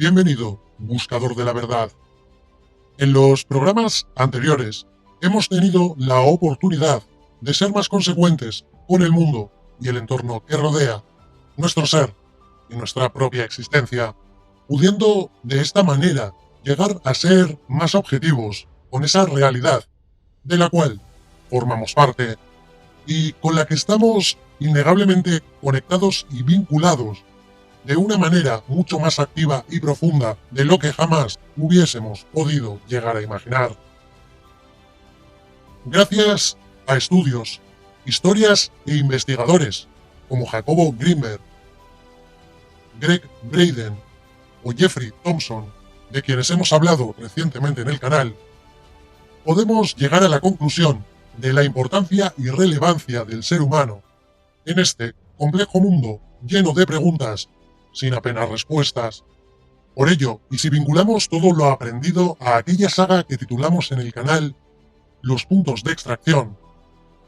Bienvenido, buscador de la verdad. En los programas anteriores hemos tenido la oportunidad de ser más consecuentes con el mundo y el entorno que rodea nuestro ser y nuestra propia existencia, pudiendo de esta manera llegar a ser más objetivos con esa realidad de la cual formamos parte y con la que estamos innegablemente conectados y vinculados de una manera mucho más activa y profunda de lo que jamás hubiésemos podido llegar a imaginar. Gracias a estudios, historias e investigadores como Jacobo Greenberg, Greg Braden o Jeffrey Thompson, de quienes hemos hablado recientemente en el canal, podemos llegar a la conclusión de la importancia y relevancia del ser humano en este complejo mundo lleno de preguntas sin apenas respuestas. Por ello, y si vinculamos todo lo aprendido a aquella saga que titulamos en el canal Los puntos de extracción,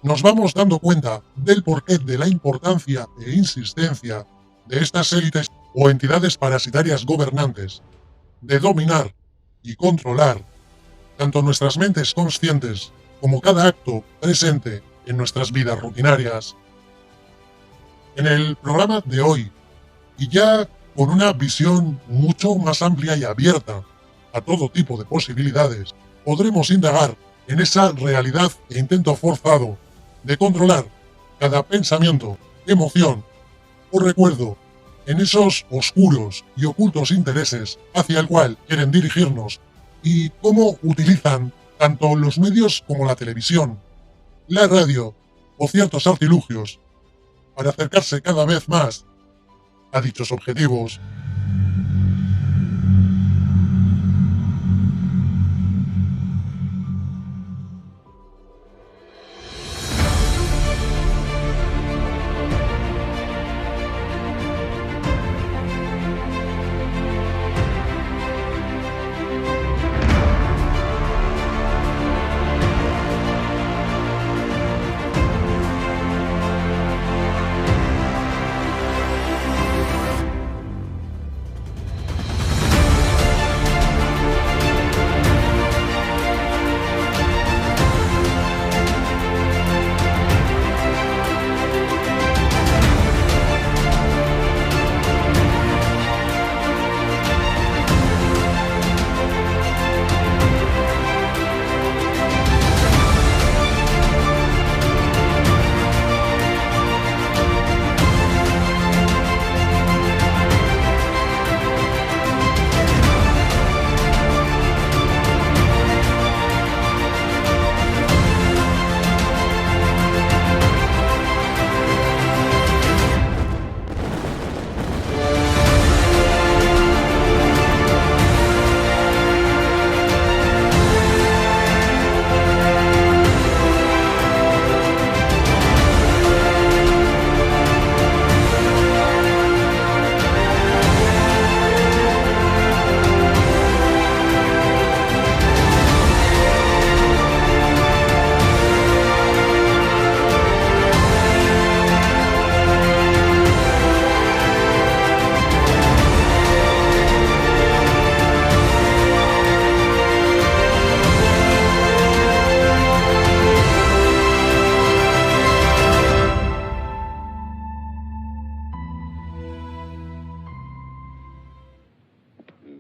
nos vamos dando cuenta del porqué de la importancia e insistencia de estas élites o entidades parasitarias gobernantes de dominar y controlar tanto nuestras mentes conscientes como cada acto presente en nuestras vidas rutinarias. En el programa de hoy, y ya con una visión mucho más amplia y abierta a todo tipo de posibilidades, podremos indagar en esa realidad e intento forzado de controlar cada pensamiento, emoción o recuerdo en esos oscuros y ocultos intereses hacia el cual quieren dirigirnos y cómo utilizan tanto los medios como la televisión, la radio o ciertos artilugios para acercarse cada vez más a dichos objetivos.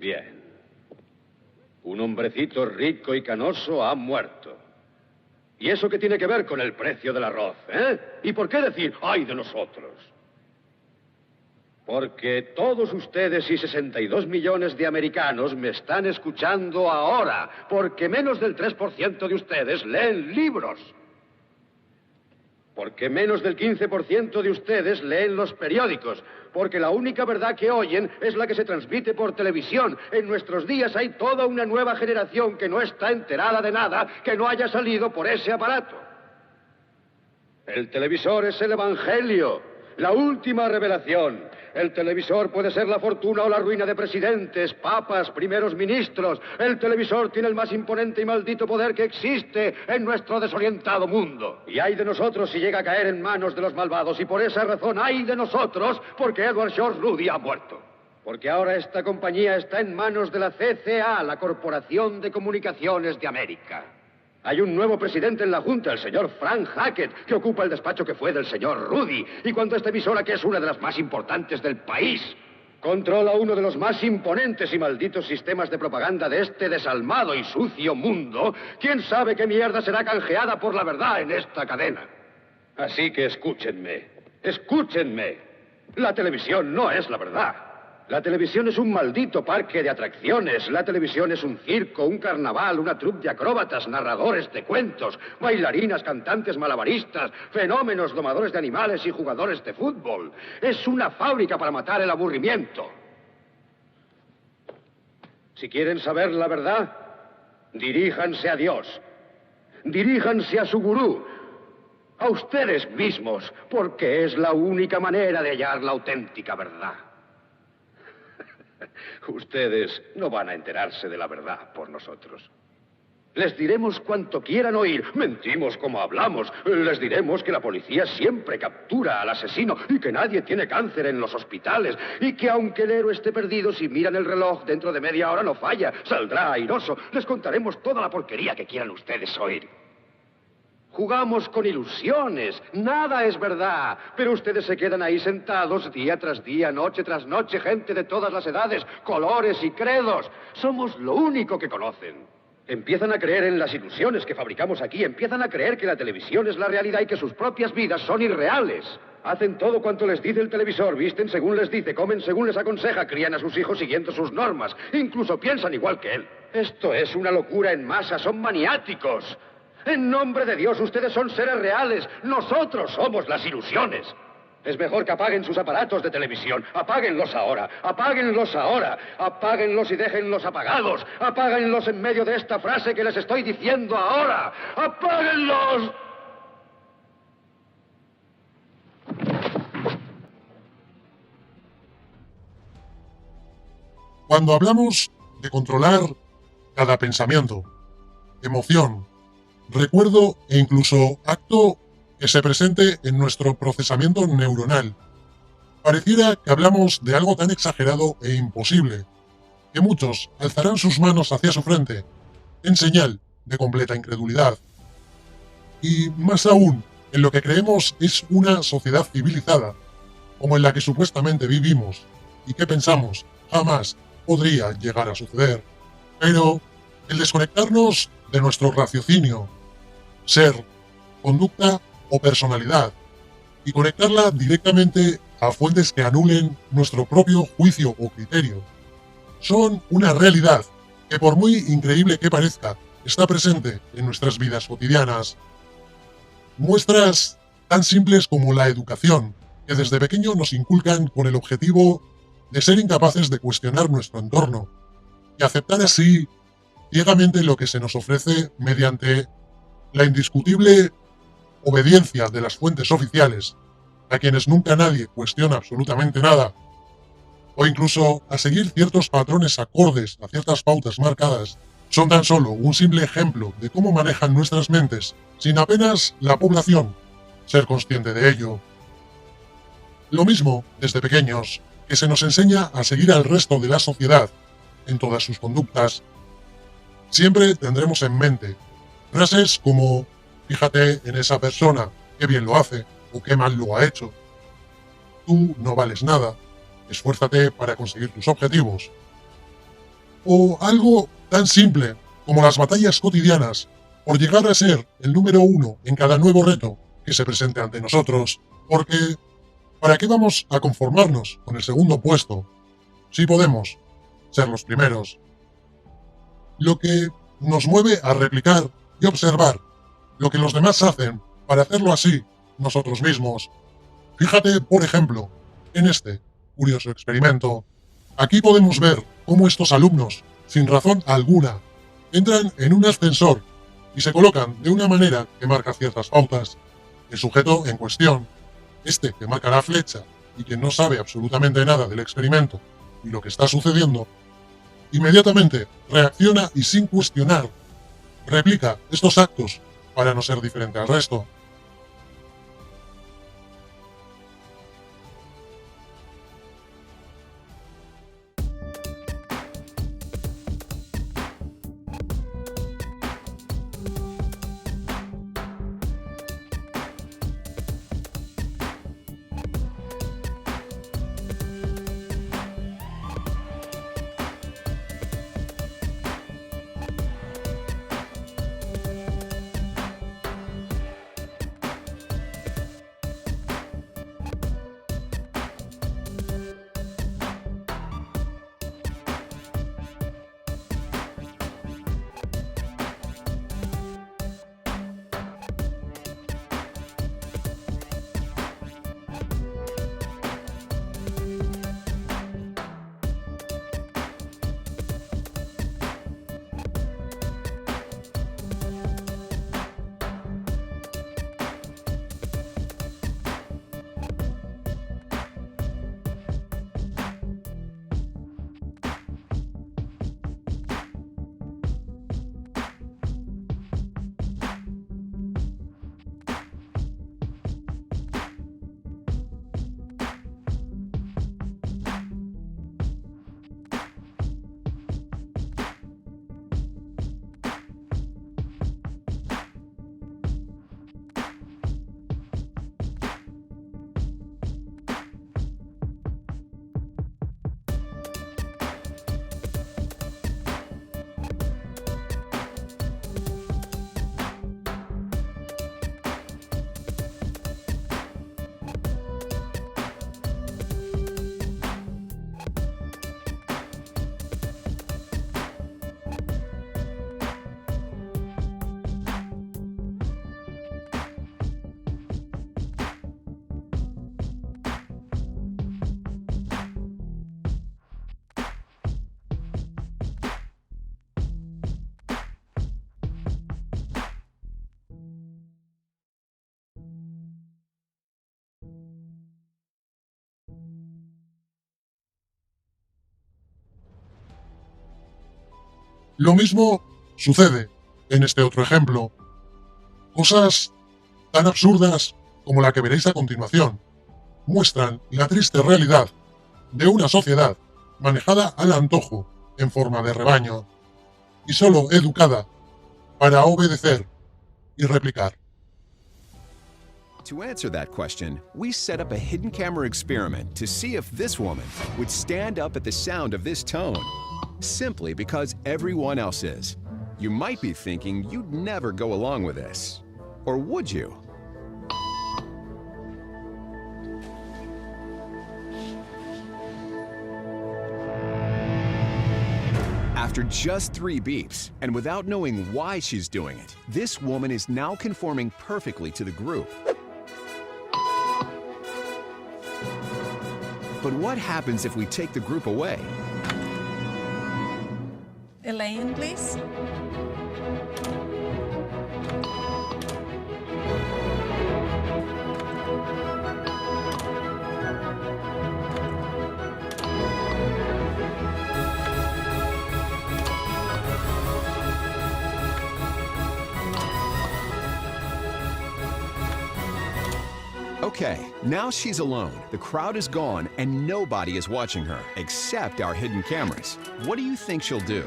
Bien. Un hombrecito rico y canoso ha muerto. ¿Y eso qué tiene que ver con el precio del arroz, eh? ¿Y por qué decir, ay de nosotros? Porque todos ustedes y 62 millones de americanos me están escuchando ahora, porque menos del 3% de ustedes leen libros. Porque menos del 15% de ustedes leen los periódicos. Porque la única verdad que oyen es la que se transmite por televisión. En nuestros días hay toda una nueva generación que no está enterada de nada que no haya salido por ese aparato. El televisor es el evangelio, la última revelación. El televisor puede ser la fortuna o la ruina de presidentes, papas, primeros ministros. El televisor tiene el más imponente y maldito poder que existe en nuestro desorientado mundo. Y hay de nosotros si llega a caer en manos de los malvados. Y por esa razón hay de nosotros porque Edward George Rudy ha muerto. Porque ahora esta compañía está en manos de la CCA, la Corporación de Comunicaciones de América. Hay un nuevo presidente en la Junta, el señor Frank Hackett, que ocupa el despacho que fue del señor Rudy. Y cuando esta emisora, que es una de las más importantes del país, controla uno de los más imponentes y malditos sistemas de propaganda de este desalmado y sucio mundo, ¿quién sabe qué mierda será canjeada por la verdad en esta cadena? Así que escúchenme, escúchenme. La televisión no es la verdad. La televisión es un maldito parque de atracciones. La televisión es un circo, un carnaval, una troupe de acróbatas, narradores de cuentos, bailarinas, cantantes, malabaristas, fenómenos, domadores de animales y jugadores de fútbol. Es una fábrica para matar el aburrimiento. Si quieren saber la verdad, diríjanse a Dios. Diríjanse a su gurú. A ustedes mismos, porque es la única manera de hallar la auténtica verdad. Ustedes no van a enterarse de la verdad por nosotros. Les diremos cuanto quieran oír. Mentimos como hablamos. Les diremos que la policía siempre captura al asesino y que nadie tiene cáncer en los hospitales. Y que aunque el héroe esté perdido, si miran el reloj, dentro de media hora no falla. Saldrá airoso. Les contaremos toda la porquería que quieran ustedes oír. Jugamos con ilusiones, nada es verdad, pero ustedes se quedan ahí sentados día tras día, noche tras noche, gente de todas las edades, colores y credos. Somos lo único que conocen. Empiezan a creer en las ilusiones que fabricamos aquí, empiezan a creer que la televisión es la realidad y que sus propias vidas son irreales. Hacen todo cuanto les dice el televisor, visten según les dice, comen según les aconseja, crían a sus hijos siguiendo sus normas, incluso piensan igual que él. Esto es una locura en masa, son maniáticos. En nombre de Dios, ustedes son seres reales. Nosotros somos las ilusiones. Es mejor que apaguen sus aparatos de televisión. Apáguenlos ahora. Apáguenlos ahora. Apáguenlos y déjenlos apagados. Apáguenlos en medio de esta frase que les estoy diciendo ahora. ¡Apáguenlos! Cuando hablamos de controlar cada pensamiento, emoción, recuerdo e incluso acto que se presente en nuestro procesamiento neuronal, pareciera que hablamos de algo tan exagerado e imposible, que muchos alzarán sus manos hacia su frente, en señal de completa incredulidad. Y más aún, en lo que creemos es una sociedad civilizada, como en la que supuestamente vivimos, y que pensamos jamás podría llegar a suceder. Pero el desconectarnos de nuestro raciocinio, ser, conducta o personalidad, y conectarla directamente a fuentes que anulen nuestro propio juicio o criterio, son una realidad que, por muy increíble que parezca, está presente en nuestras vidas cotidianas. Muestras tan simples como la educación, que desde pequeño nos inculcan con el objetivo de ser incapaces de cuestionar nuestro entorno, y aceptar así ciegamente lo que se nos ofrece mediante la indiscutible obediencia de las fuentes oficiales, a quienes nunca nadie cuestiona absolutamente nada, o incluso a seguir ciertos patrones acordes a ciertas pautas marcadas, son tan solo un simple ejemplo de cómo manejan nuestras mentes sin apenas la población ser consciente de ello. Lo mismo, desde pequeños, que se nos enseña a seguir al resto de la sociedad en todas sus conductas. Siempre tendremos en mente frases como «Fíjate en esa persona, qué bien lo hace o qué mal lo ha hecho. Tú no vales nada, esfuérzate para conseguir tus objetivos». O algo tan simple como las batallas cotidianas por llegar a ser el número uno en cada nuevo reto que se presente ante nosotros, porque ¿para qué vamos a conformarnos con el segundo puesto si podemos ser los primeros? Lo que nos mueve a replicar y observar lo que los demás hacen para hacerlo así nosotros mismos. Fíjate, por ejemplo, en este curioso experimento. Aquí podemos ver cómo estos alumnos, sin razón alguna, entran en un ascensor y se colocan de una manera que marca ciertas pautas. El sujeto en cuestión, este que marca la flecha y que no sabe absolutamente nada del experimento y lo que está sucediendo, inmediatamente reacciona y sin cuestionar, replica estos actos para no ser diferente al resto. Lo mismo sucede en este otro ejemplo. Cosas tan absurdas como la que veréis a continuación muestran la triste realidad de una sociedad manejada al antojo en forma de rebaño y solo educada para obedecer y replicar. To answer that question, we set up a hidden camera experiment to see if this woman would stand up at the sound of this tone, simply because everyone else is. You might be thinking you'd never go along with this. Or would you? After just 3 beeps, and without knowing why she's doing it, this woman is now conforming perfectly to the group. But what happens if we take the group away? Elaine, please. Okay, now she's alone. The crowd is gone and nobody is watching her, except our hidden cameras. What do you think she'll do?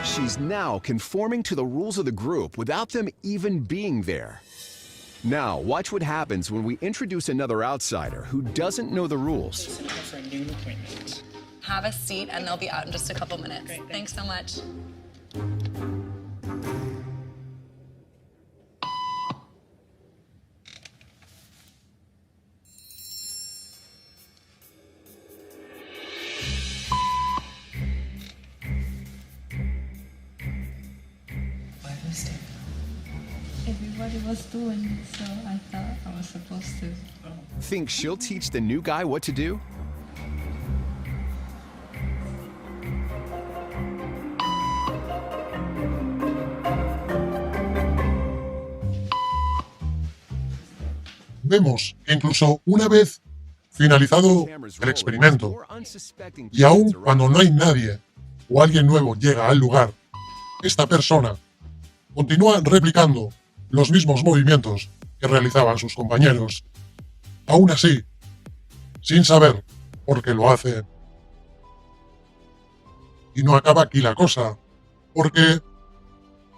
She's now conforming to the rules of the group without them even being there. Now, watch what happens when we introduce another outsider who doesn't know the rules. For a noon appointment. Have a seat and they'll be out in just a couple minutes. Great, thanks so much. Everybody was doing it, so I thought I was supposed to. Think she'll teach the new guy what to do? Vemos que incluso una vez finalizado el experimento, y aun cuando no hay nadie o alguien nuevo llega al lugar, esta persona continúa replicando los mismos movimientos que realizaban sus compañeros. Aún así, sin saber por qué lo hace. Y no acaba aquí la cosa, porque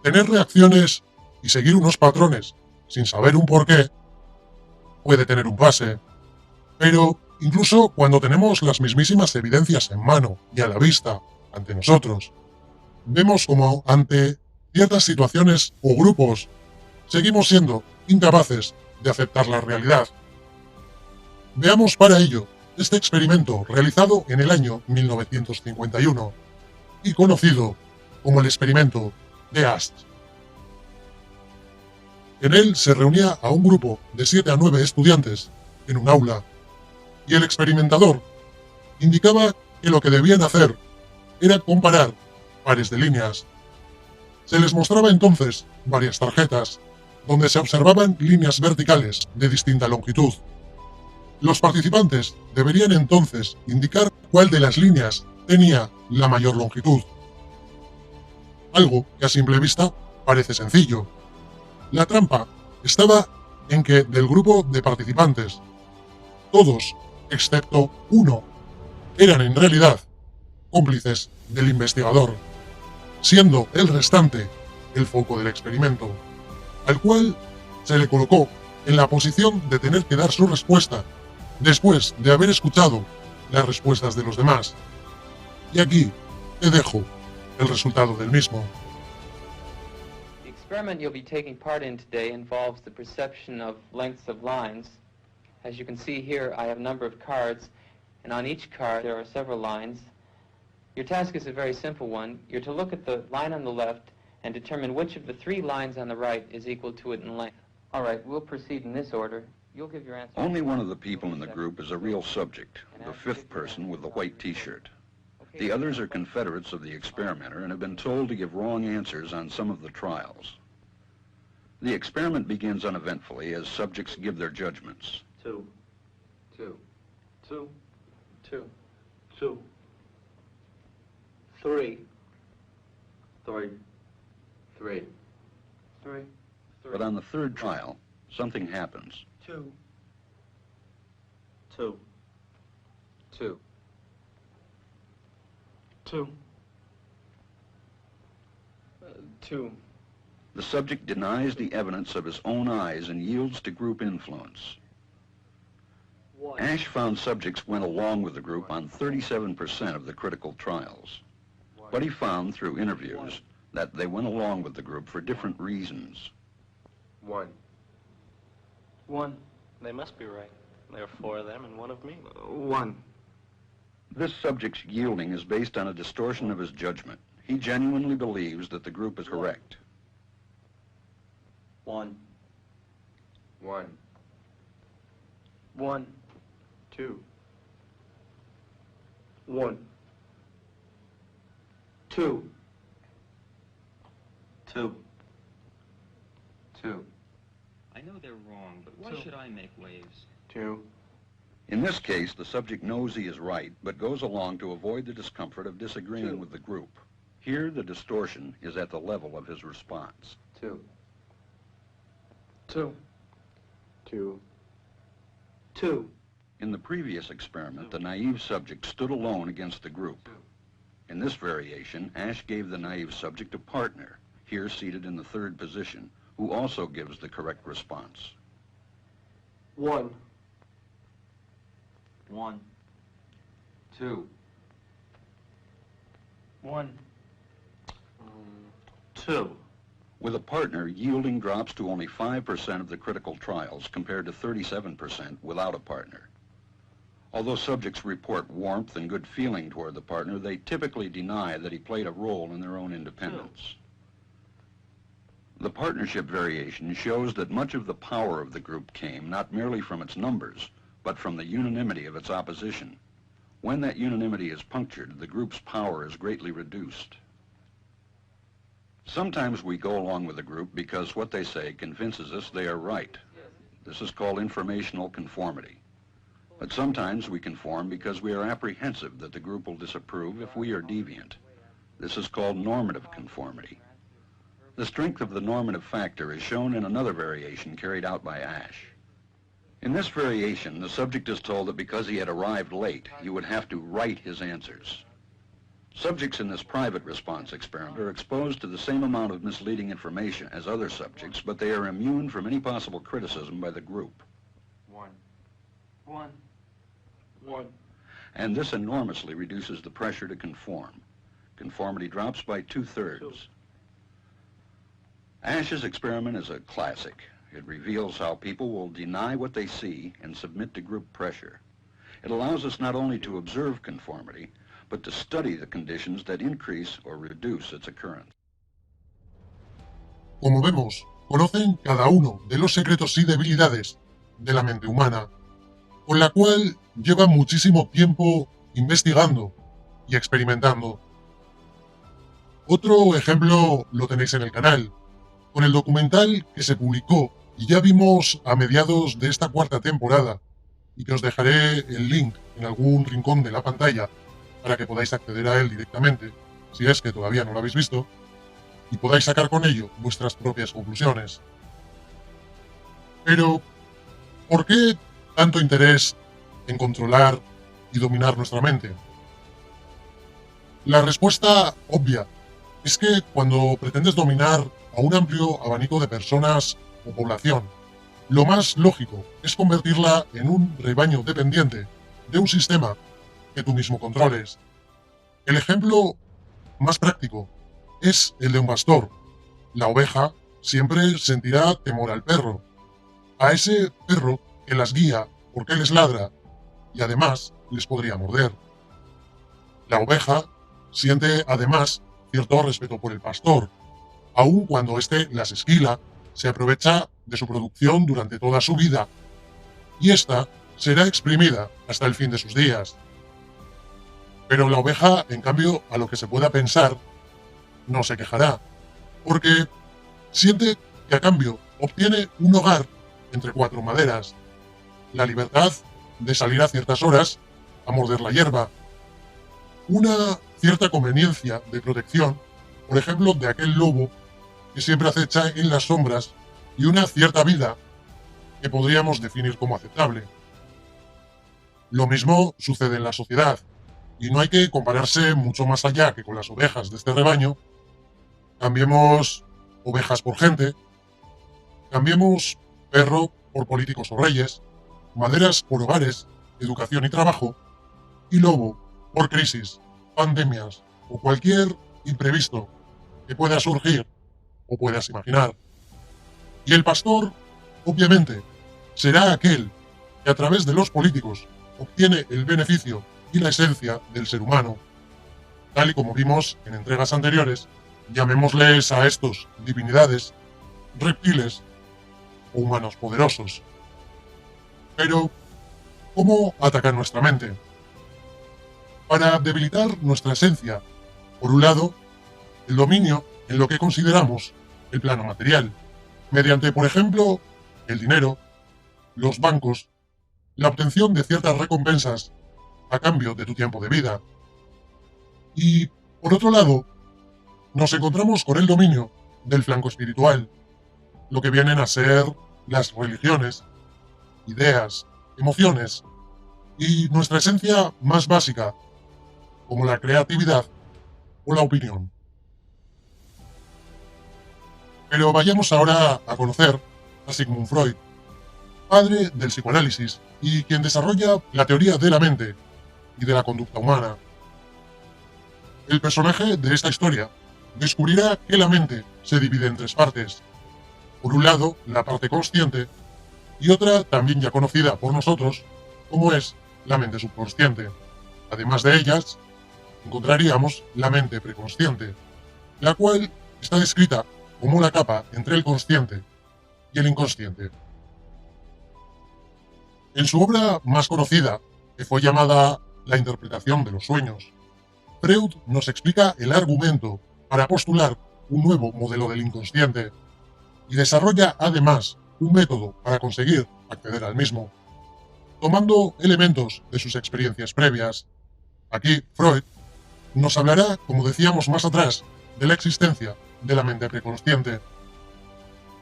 tener reacciones y seguir unos patrones sin saber un porqué puede tener un pase. Pero incluso cuando tenemos las mismísimas evidencias en mano y a la vista ante nosotros, vemos como ante ciertas situaciones o grupos seguimos siendo incapaces de aceptar la realidad. Veamos para ello este experimento realizado en el año 1951 y conocido como el experimento de Ast. En él se reunía a un grupo de 7 a 9 estudiantes en un aula y el experimentador indicaba que lo que debían hacer era comparar pares de líneas. Se les mostraba entonces varias tarjetas donde se observaban líneas verticales de distinta longitud. Los participantes deberían entonces indicar cuál de las líneas tenía la mayor longitud. Algo que a simple vista parece sencillo. La trampa estaba en que del grupo de participantes, todos, excepto uno, eran en realidad cómplices del investigador, siendo el restante el foco del experimento, al cual se le colocó en la posición de tener que dar su respuesta después de haber escuchado las respuestas de los demás. Y aquí te dejo el resultado del mismo. The experiment you'll be taking part in today involves the perception of lengths of lines. As you can see here, I have a number of cards, and on each card there are several lines. Your task is a very simple one. You're to look at the line on the left and determine which of the 3 lines on the right is equal to it in length. All right, we'll proceed in this order. You'll give your answer. Only one of the people in the group is a real subject, the 5th person with the white t-shirt. The others are confederates of the experimenter and have been told to give wrong answers on some of the trials. The experiment begins uneventfully as subjects give their judgments. 2, 2, 2, 2. 2, 3, 3. 3, 3, But on the third trial, something happens. 2, 2. 2, 2, 2. The subject denies the evidence of his own eyes and yields to group influence. 1. Ash found subjects went along with the group on 37% of the critical trials. But he found through interviews that they went along with the group for different reasons. 1. 1. They must be right. There are 4 of them and 1 of me. 1. This subject's yielding is based on a distortion of his judgment. He genuinely believes that the group is correct. 1. 1. 1. 2. 1. 2. 2. 2. I know they're wrong, but why should I make waves? 2. In this case, the subject knows he is right, but goes along to avoid the discomfort of disagreeing with the group. Here, the distortion is at the level of his response. 2. 2. 2. 2. In the previous experiment, the naive subject stood alone against the group. In this variation, Ash gave the naive subject a partner, here seated in the third position, who also gives the correct response. 1. 1. 2. 1. 2. With a partner, yielding drops to only 5% of the critical trials compared to 37% without a partner. Although subjects report warmth and good feeling toward the partner, they typically deny that he played a role in their own independence. The partnership variation shows that much of the power of the group came not merely from its numbers, but from the unanimity of its opposition. When that unanimity is punctured, the group's power is greatly reduced. Sometimes we go along with the group because what they say convinces us they are right. This is called informational conformity. But sometimes we conform because we are apprehensive that the group will disapprove if we are deviant. This is called normative conformity. The strength of the normative factor is shown in another variation carried out by Ash. In this variation, the subject is told that because he had arrived late, he would have to write his answers. Subjects in this private response experiment are exposed to the same amount of misleading information as other subjects, but they are immune from any possible criticism by the group. 1. 1. 1. And this enormously reduces the pressure to conform. Conformity drops by 2/3. Ash's experiment is a classic. It reveals how people will deny what they see and submit to group pressure. It allows us not only to observe conformity, but to study the conditions that increase or reduce its occurrence. Como vemos, conocen cada uno de los secretos y debilidades de la mente humana, con la cual llevan muchísimo tiempo investigando y experimentando. Otro ejemplo lo tenéis en el canal, con el documental que se publicó y ya vimos a mediados de esta cuarta temporada, y que os dejaré el link en algún rincón de la pantalla para que podáis acceder a él directamente, si es que todavía no lo habéis visto, y podáis sacar con ello vuestras propias conclusiones. Pero, ¿por qué tanto interés en controlar y dominar nuestra mente? La respuesta obvia es que cuando pretendes dominar a un amplio abanico de personas o población, lo más lógico es convertirla en un rebaño dependiente de un sistema que tú mismo controles. El ejemplo más práctico es el de un pastor. La oveja siempre sentirá temor al perro, a ese perro que las guía porque les ladra y además les podría morder. La oveja siente además cierto respeto por el pastor, aun cuando éste las esquila, se aprovecha de su producción durante toda su vida, y ésta será exprimida hasta el fin de sus días. Pero la oveja, en cambio, a lo que se pueda pensar, no se quejará, porque siente que a cambio obtiene un hogar entre 4 maderas, la libertad de salir a ciertas horas a morder la hierba, una cierta conveniencia de protección, por ejemplo, de aquel lobo que siempre acecha en las sombras, y una cierta vida que podríamos definir como aceptable. Lo mismo sucede en la sociedad, y no hay que compararse mucho más allá que con las ovejas de este rebaño. Cambiemos ovejas por gente, cambiemos perro por políticos o reyes, maderas por hogares, educación y trabajo, y lobo por crisis, pandemias o cualquier imprevisto que pueda surgir o puedas imaginar. Y el pastor, obviamente, será aquel que a través de los políticos obtiene el beneficio y la esencia del ser humano. Tal y como vimos en entregas anteriores, llamémosles a estos divinidades, reptiles o humanos poderosos. Pero, ¿cómo atacar nuestra mente? Para debilitar nuestra esencia, por un lado, el dominio en lo que consideramos el plano material, mediante, por ejemplo, el dinero, los bancos, la obtención de ciertas recompensas a cambio de tu tiempo de vida. Y, por otro lado, nos encontramos con el dominio del flanco espiritual, lo que vienen a ser las religiones, ideas, emociones y nuestra esencia más básica, como la creatividad o la opinión. Pero vayamos ahora a conocer a Sigmund Freud, padre del psicoanálisis y quien desarrolla la teoría de la mente y de la conducta humana. El personaje de esta historia descubrirá que la mente se divide en tres partes. Por un lado, la parte consciente, y otra también ya conocida por nosotros, como es la mente subconsciente. Además de ellas, encontraríamos la mente preconsciente, la cual está descrita como la capa entre el consciente y el inconsciente. En su obra más conocida, que fue llamada La interpretación de los sueños, Freud nos explica el argumento para postular un nuevo modelo del inconsciente y desarrolla además un método para conseguir acceder al mismo, tomando elementos de sus experiencias previas. Aquí Freud nos hablará, como decíamos más atrás, de la existencia de la mente preconsciente.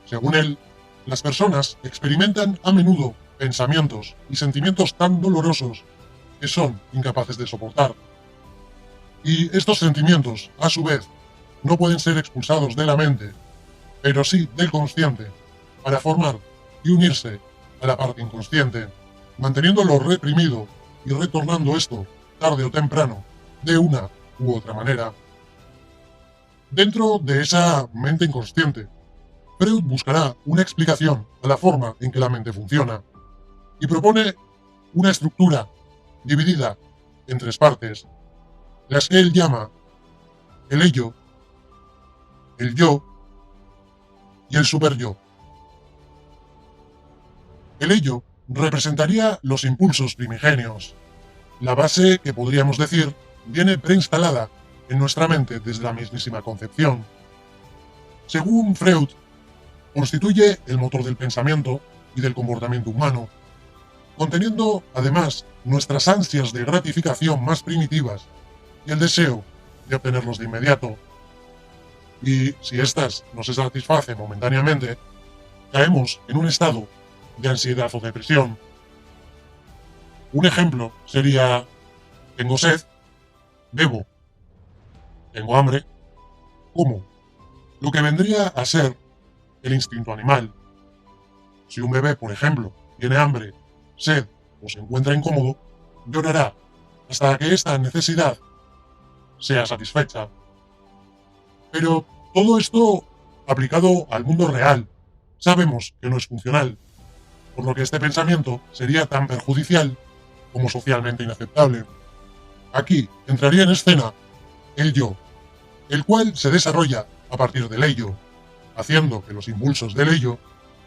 Según él, las personas experimentan a menudo pensamientos y sentimientos tan dolorosos que son incapaces de soportar. Y estos sentimientos, a su vez, no pueden ser expulsados de la mente, pero sí del consciente, para formar y unirse a la parte inconsciente, manteniéndolo reprimido y retornando esto, tarde o temprano, de una u otra manera. Dentro de esa mente inconsciente, Freud buscará una explicación a la forma en que la mente funciona y propone una estructura dividida en tres partes, las que él llama el ello, el yo y el superyo. El ello representaría los impulsos primigenios, la base que podríamos decir viene preinstalada en nuestra mente desde la mismísima concepción. Según Freud, constituye el motor del pensamiento y del comportamiento humano, conteniendo además nuestras ansias de gratificación más primitivas y el deseo de obtenerlos de inmediato. Y si éstas no se satisfacen momentáneamente, caemos en un estado de ansiedad o depresión. Un ejemplo sería: tengo sed, bebo; tengo hambre, como. Lo que vendría a ser el instinto animal. Si un bebé, por ejemplo, tiene hambre, sed o se encuentra incómodo, llorará hasta que esta necesidad sea satisfecha. Pero todo esto, aplicado al mundo real, sabemos que no es funcional, por lo que este pensamiento sería tan perjudicial como socialmente inaceptable. Aquí entraría en escena el yo, el cual se desarrolla a partir del ello, haciendo que los impulsos del ello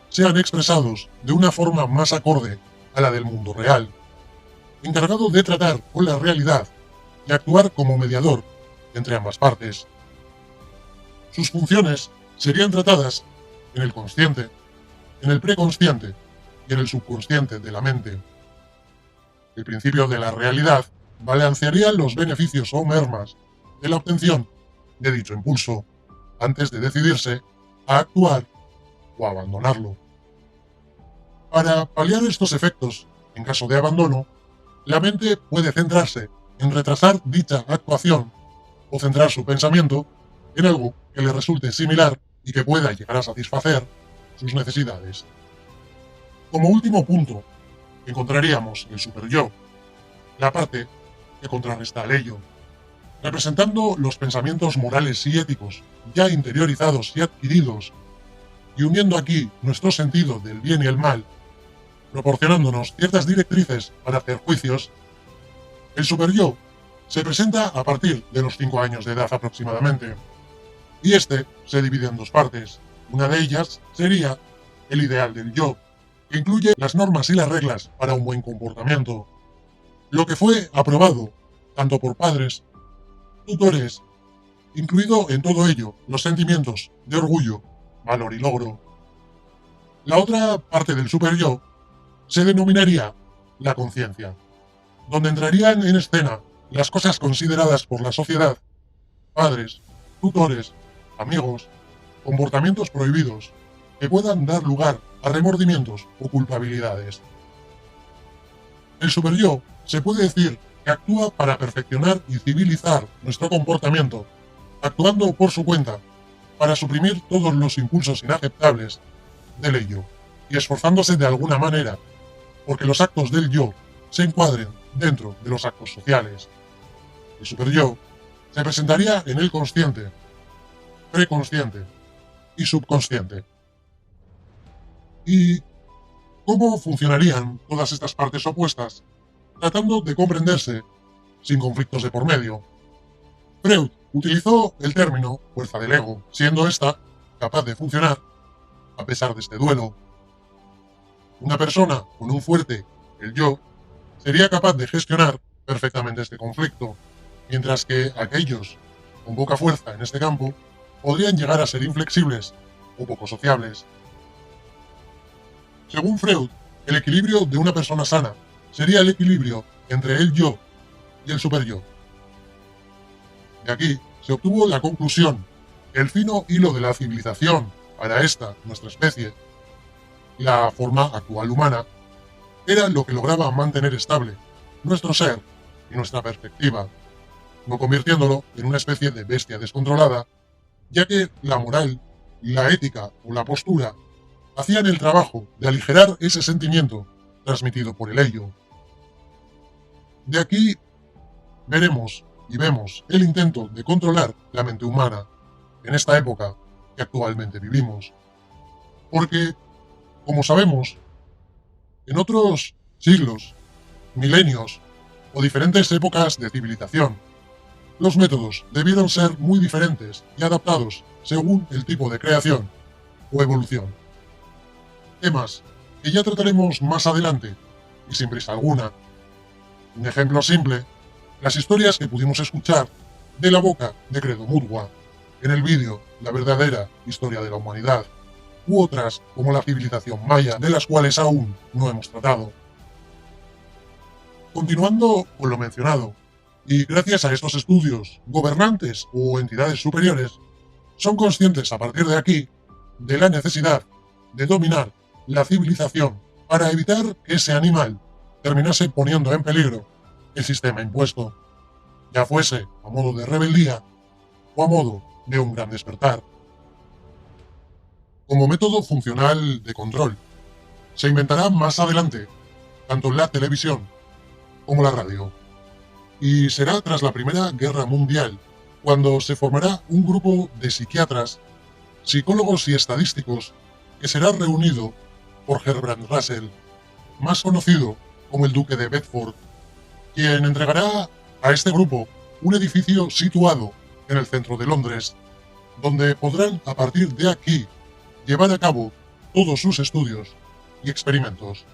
sean expresados de una forma más acorde a la del mundo real, encargado de tratar con la realidad y actuar como mediador entre ambas partes. Sus funciones serían tratadas en el consciente, en el preconsciente y en el subconsciente de la mente. El principio de la realidad balancearía los beneficios o mermas de la obtención de dicho impulso antes de decidirse a actuar o a abandonarlo. Para paliar estos efectos, en caso de abandono, la mente puede centrarse en retrasar dicha actuación o centrar su pensamiento en algo que le resulte similar y que pueda llegar a satisfacer sus necesidades. Como último punto, encontraríamos el superyo, la parte que contrarresta al ello, representando los pensamientos morales y éticos ya interiorizados y adquiridos, y uniendo aquí nuestro sentido del bien y el mal, proporcionándonos ciertas directrices para hacer juicios. El superyo se presenta a partir de los 5 años de edad aproximadamente, y este se divide en dos partes. Una de ellas sería el ideal del yo, que incluye las normas y las reglas para un buen comportamiento, lo que fue aprobado tanto por padres, tutores, incluido en todo ello los sentimientos de orgullo, valor y logro. La otra parte del superyo se denominaría la conciencia, donde entrarían en escena las cosas consideradas por la sociedad, padres, tutores, amigos, comportamientos prohibidos, que puedan dar lugar a remordimientos o culpabilidades. El superyo se puede decir que actúa para perfeccionar y civilizar nuestro comportamiento, actuando por su cuenta, para suprimir todos los impulsos inaceptables del ello, y esforzándose de alguna manera, porque los actos del yo se encuadren dentro de los actos sociales. El superyo se presentaría en el consciente, preconsciente y subconsciente. ¿Y cómo funcionarían todas estas partes opuestas, tratando de comprenderse sin conflictos de por medio? Freud utilizó el término fuerza del ego, siendo esta capaz de funcionar a pesar de este duelo. Una persona con un fuerte, el yo, sería capaz de gestionar perfectamente este conflicto, mientras que aquellos con poca fuerza en este campo podrían llegar a ser inflexibles o poco sociables. Según Freud, el equilibrio de una persona sana sería el equilibrio entre el yo y el superyo. De aquí se obtuvo la conclusión que el fino hilo de la civilización para esta, nuestra especie, la forma actual humana, era lo que lograba mantener estable nuestro ser y nuestra perspectiva, no convirtiéndolo en una especie de bestia descontrolada, ya que la moral, la ética o la postura hacían el trabajo de aligerar ese sentimiento transmitido por el ello. De aquí veremos y vemos el intento de controlar la mente humana en esta época que actualmente vivimos. Porque, como sabemos, en otros siglos, milenios o diferentes épocas de civilización, los métodos debieron ser muy diferentes y adaptados según el tipo de creación o evolución. Temas que ya trataremos más adelante y sin prisa alguna. Un ejemplo simple, las historias que pudimos escuchar de la boca de Credo Mutwa en el vídeo La verdadera historia de la humanidad, u otras como la civilización maya, de las cuales aún no hemos tratado. Continuando con lo mencionado, y gracias a estos estudios, gobernantes o entidades superiores son conscientes a partir de aquí de la necesidad de dominar la civilización para evitar que ese animal terminase poniendo en peligro el sistema impuesto, ya fuese a modo de rebeldía o a modo de un gran despertar. Como método funcional de control, se inventará más adelante tanto la televisión como la radio, y será tras la Primera Guerra Mundial cuando se formará un grupo de psiquiatras, psicólogos y estadísticos que será reunido por Herbrand Russell, más conocido como el Duque de Bedford, quien entregará a este grupo un edificio situado en el centro de Londres, donde podrán a partir de aquí llevar a cabo todos sus estudios y experimentos.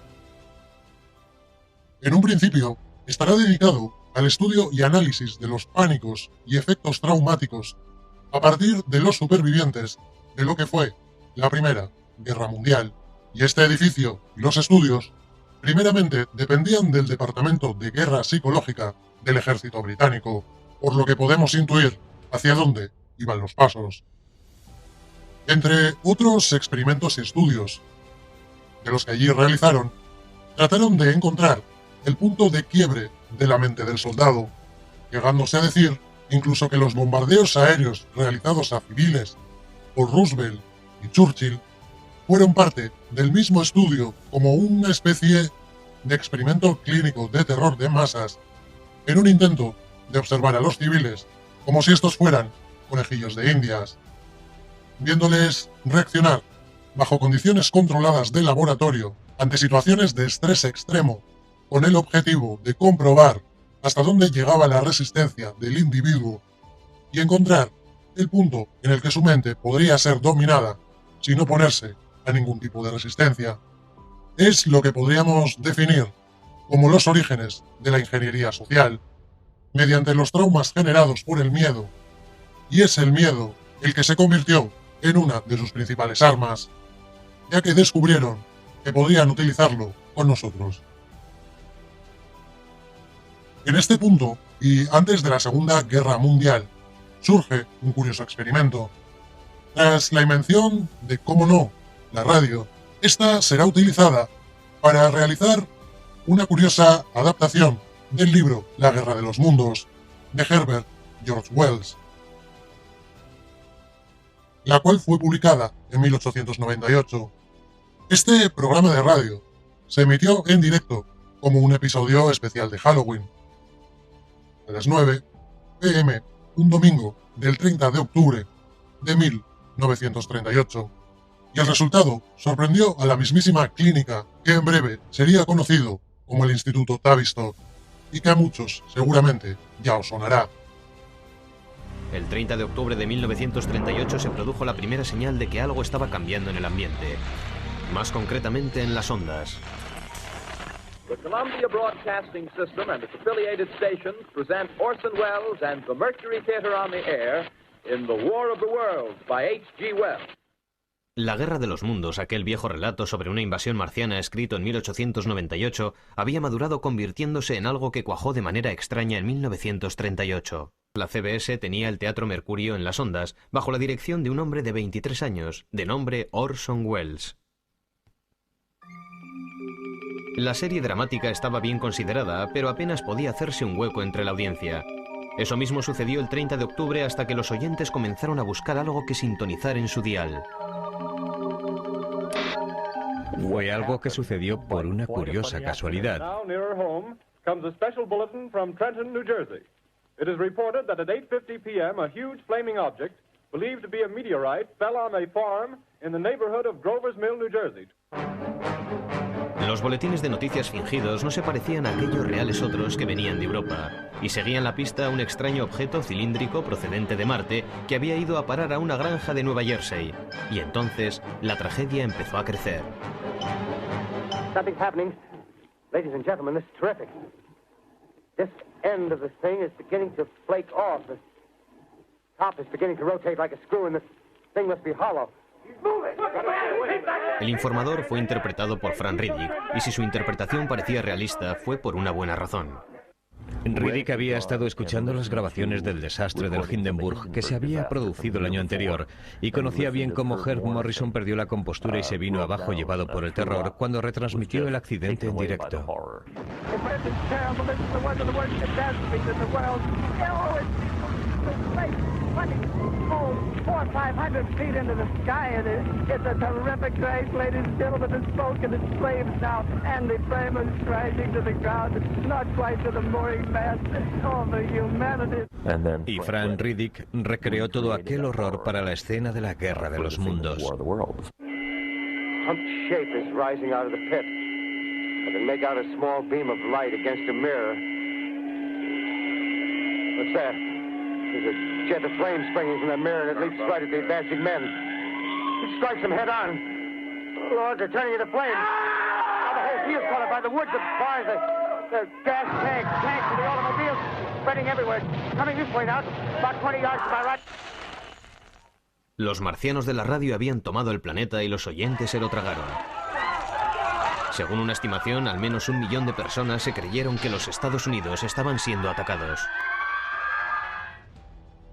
En un principio, estará dedicado al estudio y análisis de los pánicos y efectos traumáticos a partir de los supervivientes de lo que fue la Primera Guerra Mundial, y este edificio y los estudios primeramente dependían del Departamento de Guerra Psicológica del ejército británico, por lo que podemos intuir hacia dónde iban los pasos. Entre otros experimentos y estudios de los que allí realizaron, trataron de encontrar el punto de quiebre de la mente del soldado, llegándose a decir incluso que los bombardeos aéreos realizados a civiles por Roosevelt y Churchill fueron parte del mismo estudio como una especie de experimento clínico de terror de masas en un intento de observar a los civiles como si estos fueran conejillos de indias, viéndoles reaccionar bajo condiciones controladas de laboratorio ante situaciones de estrés extremo, con el objetivo de comprobar hasta dónde llegaba la resistencia del individuo y encontrar el punto en el que su mente podría ser dominada sin oponerse a ningún tipo de resistencia. Es lo que podríamos definir como los orígenes de la ingeniería social, mediante los traumas generados por el miedo, y es el miedo el que se convirtió en una de sus principales armas, ya que descubrieron que podían utilizarlo con nosotros. En este punto, y antes de la Segunda Guerra Mundial, surge un curioso experimento. Tras la invención de, cómo no, la radio, esta será utilizada para realizar una curiosa adaptación del libro La Guerra de los Mundos, de Herbert George Wells, la cual fue publicada en 1898. Este programa de radio se emitió en directo como un episodio especial de Halloween, a las 9 p.m. un domingo del 30 de octubre de 1938, y el resultado sorprendió a la mismísima clínica que en breve sería conocido como el Instituto Tavistock, y que a muchos seguramente ya os sonará. El 30 de octubre de 1938 se produjo la primera señal de que algo estaba cambiando en el ambiente, más concretamente en las ondas. The Columbia Broadcasting System and its affiliated stations present Orson Welles and the Mercury Theater on the Air in The War of the Worlds by H.G. Wells. La Guerra de los Mundos, aquel viejo relato sobre una invasión marciana escrito en 1898, había madurado convirtiéndose en algo que cuajó de manera extraña en 1938. La CBS tenía el Teatro Mercurio en las ondas, bajo la dirección de un hombre de 23 años, de nombre Orson Welles. La serie dramática estaba bien considerada, pero apenas podía hacerse un hueco entre la audiencia. Eso mismo sucedió el 30 de octubre hasta que los oyentes comenzaron a buscar algo que sintonizar en su dial. Fue algo que sucedió por una curiosa casualidad. It is reported that at 8:50 p.m. a huge flaming object, believed to be a meteorite, fell on a farm in the neighborhood of Grover's Mill, New Jersey. Los boletines de noticias fingidos no se parecían a aquellos reales otros que venían de Europa, y seguían la pista a un extraño objeto cilíndrico procedente de Marte que había ido a parar a una granja de Nueva Jersey. Y entonces la tragedia empezó a crecer. Something's happening. Ladies and gentlemen, this is terrific. This end of this thing is beginning to flake off. The top is beginning to rotate like a screw, and this thing must be hollow. El informador fue interpretado por Frank Riddick, y si su interpretación parecía realista, fue por una buena razón. Riddick había estado escuchando las grabaciones del desastre del Hindenburg que se había producido el año anterior y conocía bien cómo Herb Morrison perdió la compostura y se vino abajo llevado por el terror cuando retransmitió el accidente en directo. Y Frank Riddick recreó todo aquel horror para la escena de la Guerra de los Mundos. Humped shape is rising out of the pit. I can make out a small beam of light against a mirror. What's that? There's a jet of flame springing from that mirror, and it leaps right at the advancing men. It strikes them head on. Oh, Lord, they're turning into flames. Now the whole field's caught up by the woods, the bars, the gas tanks of the automobiles spreading everywhere. Coming this way now, about 20 yards to my right. Los marcianos de la radio habían tomado el planeta y los oyentes se lo tragaron. Según una estimación, al menos 1 millón de personas se creyeron que los Estados Unidos estaban siendo atacados.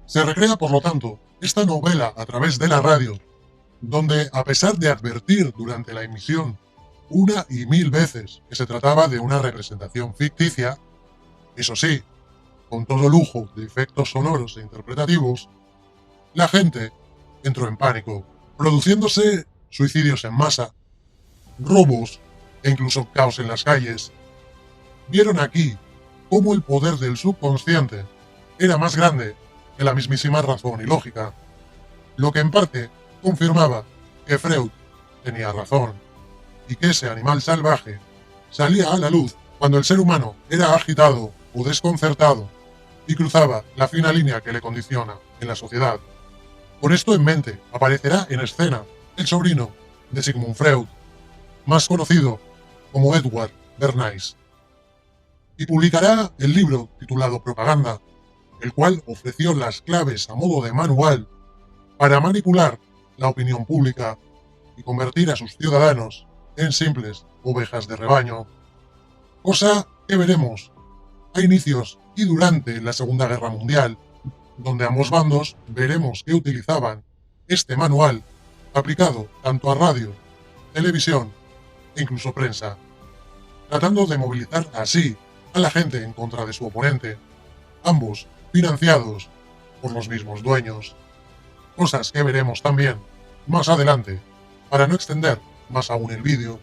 Se recrea, por lo tanto, esta novela a través de la radio, donde, a pesar de advertir durante la emisión 1 y 1000 veces que se trataba de una representación ficticia, eso sí, con todo lujo de efectos sonoros e interpretativos, la gente entró en pánico, produciéndose suicidios en masa, robos e incluso caos en las calles. Vieron aquí cómo el poder del subconsciente era más grande que la mismísima razón y lógica, lo que en parte confirmaba que Freud tenía razón y que ese animal salvaje salía a la luz cuando el ser humano era agitado o desconcertado y cruzaba la fina línea que le condiciona en la sociedad. Con esto en mente, aparecerá en escena el sobrino de Sigmund Freud, más conocido como Edward Bernays, y publicará el libro titulado Propaganda, el cual ofreció las claves a modo de manual para manipular la opinión pública y convertir a sus ciudadanos en simples ovejas de rebaño, cosa que veremos a inicios y durante la Segunda Guerra Mundial, donde ambos bandos veremos que utilizaban este manual aplicado tanto a radio, televisión e incluso prensa, tratando de movilizar así a la gente en contra de su oponente, ambos financiados por los mismos dueños, cosas que veremos también más adelante, para no extender más aún el vídeo.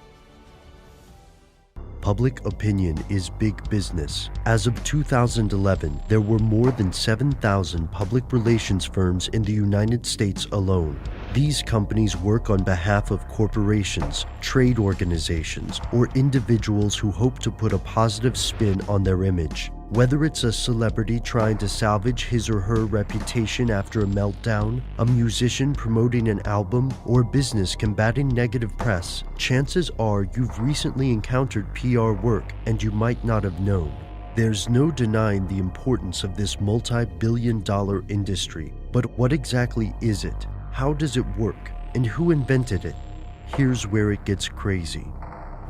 Public opinion is big business. As of 2011, there were more than 7,000 public relations firms in the United States alone. These companies work on behalf of corporations, trade organizations, or individuals who hope to put a positive spin on their image. Whether it's a celebrity trying to salvage his or her reputation after a meltdown, a musician promoting an album, or a business combating negative press, chances are you've recently encountered PR work and you might not have known. There's no denying the importance of this multi-billion-dollar industry, but what exactly is it? How does it work? And who invented it? Here's where it gets crazy.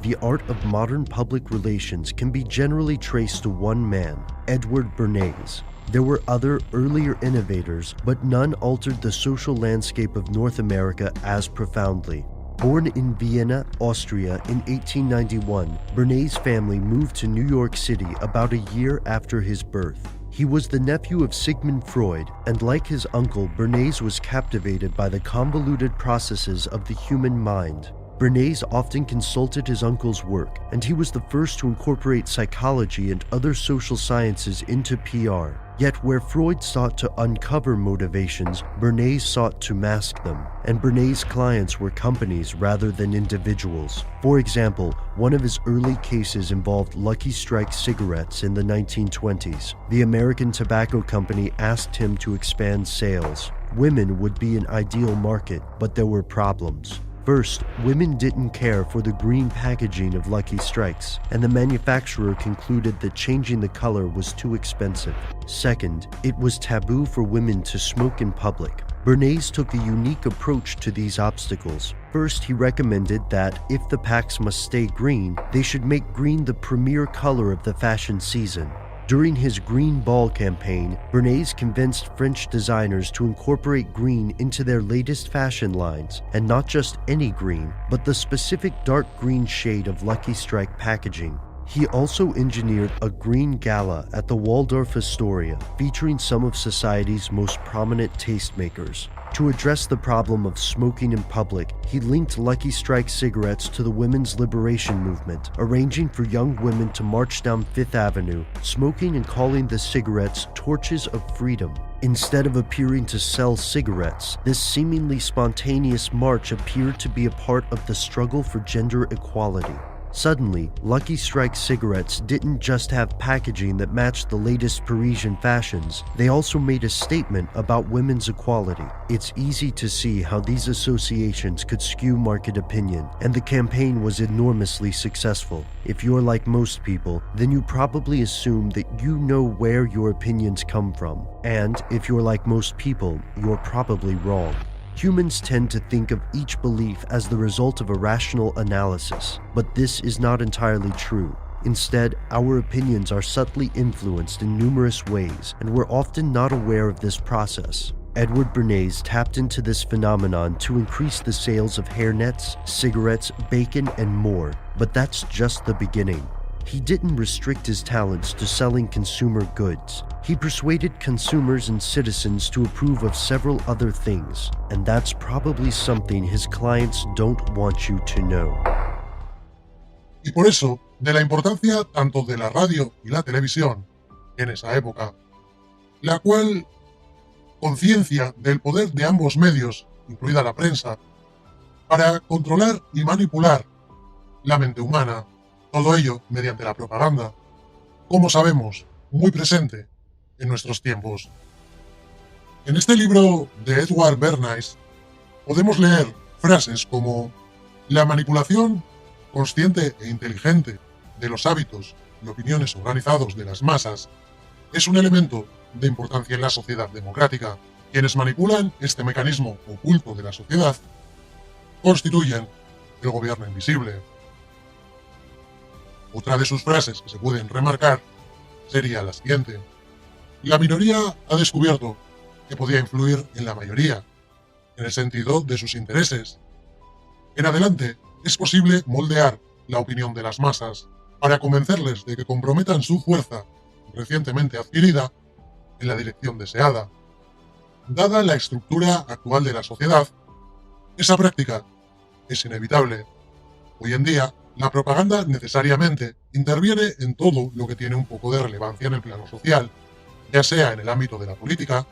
The art of modern public relations can be generally traced to one man, Edward Bernays. There were other earlier innovators, but none altered the social landscape of North America as profoundly. Born in Vienna, Austria in 1891, Bernays' family moved to New York City about a year after his birth. He was the nephew of Sigmund Freud, and like his uncle, Bernays was captivated by the convoluted processes of the human mind. Bernays often consulted his uncle's work, and he was the first to incorporate psychology and other social sciences into PR. Yet where Freud sought to uncover motivations, Bernays sought to mask them, and Bernays' clients were companies rather than individuals. For example, one of his early cases involved Lucky Strike cigarettes in the 1920s. The American Tobacco Company asked him to expand sales. Women would be an ideal market, but there were problems. First, women didn't care for the green packaging of Lucky Strikes, and the manufacturer concluded that changing the color was too expensive. Second, it was taboo for women to smoke in public. Bernays took a unique approach to these obstacles. First, he recommended that if the packs must stay green, they should make green the premier color of the fashion season. During his Green Ball campaign, Bernays convinced French designers to incorporate green into their latest fashion lines, and not just any green, but the specific dark green shade of Lucky Strike packaging. He also engineered a green gala at the Waldorf Astoria, featuring some of society's most prominent tastemakers. To address the problem of smoking in public, he linked Lucky Strike cigarettes to the women's liberation movement, arranging for young women to march down Fifth Avenue, smoking and calling the cigarettes torches of freedom. Instead of appearing to sell cigarettes, this seemingly spontaneous march appeared to be a part of the struggle for gender equality. Suddenly, Lucky Strike cigarettes didn't just have packaging that matched the latest Parisian fashions, they also made a statement about women's equality. It's easy to see how these associations could skew market opinion, and the campaign was enormously successful. If you're like most people, then you probably assume that you know where your opinions come from. And if you're like most people, you're probably wrong. Humans tend to think of each belief as the result of a rational analysis, but this is not entirely true. Instead, our opinions are subtly influenced in numerous ways, and we're often not aware of this process. Edward Bernays tapped into this phenomenon to increase the sales of hairnets, cigarettes, bacon, and more, but that's just the beginning. He didn't restrict his talents to selling consumer goods. He persuaded consumers and citizens to approve of several other things, and that's probably something his clients don't want you to know. Y por eso, de la importancia tanto de la radio y la televisión en esa época, la cual conciencia del poder de ambos medios, incluida la prensa, para controlar y manipular la mente humana, todo ello mediante la propaganda, como sabemos, muy presente en nuestros tiempos. En este libro de Edward Bernays podemos leer frases como la manipulación consciente e inteligente de los hábitos y opiniones organizados de las masas es un elemento de importancia en la sociedad democrática. Quienes manipulan este mecanismo oculto de la sociedad constituyen el gobierno invisible. Otra de sus frases que se pueden remarcar sería la siguiente: la minoría ha descubierto que podía influir en la mayoría, en el sentido de sus intereses. En adelante, es posible moldear la opinión de las masas para convencerles de que comprometan su fuerza recientemente adquirida en la dirección deseada. Dada la estructura actual de la sociedad, esa práctica es inevitable. Hoy en día, la propaganda necesariamente interviene en todo lo que tiene un poco de relevancia en el plano social, ya sea en el ámbito de la política,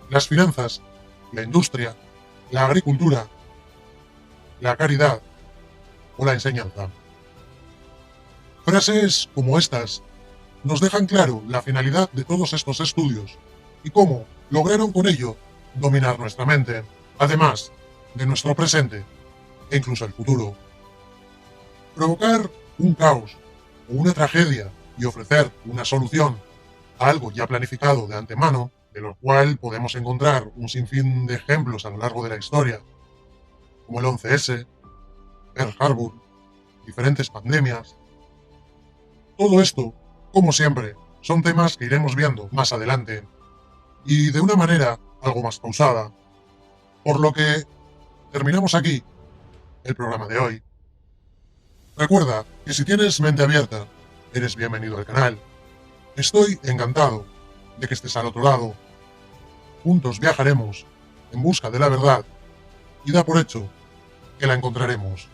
las finanzas, la industria, la agricultura, la caridad o la enseñanza. Frases como estas nos dejan claro la finalidad de todos estos estudios y cómo lograron con ello dominar nuestra mente, además de nuestro presente e incluso el futuro. Provocar un caos o una tragedia y ofrecer una solución a algo ya planificado de antemano, de lo cual podemos encontrar un sinfín de ejemplos a lo largo de la historia, como el 11S, Pearl Harbor, diferentes pandemias. Todo esto, como siempre, son temas que iremos viendo más adelante, y de una manera algo más pausada, por lo que terminamos aquí el programa de hoy. Recuerda que si tienes mente abierta, eres bienvenido al canal. Estoy encantado de que estés al otro lado. Juntos viajaremos en busca de la verdad y da por hecho que la encontraremos.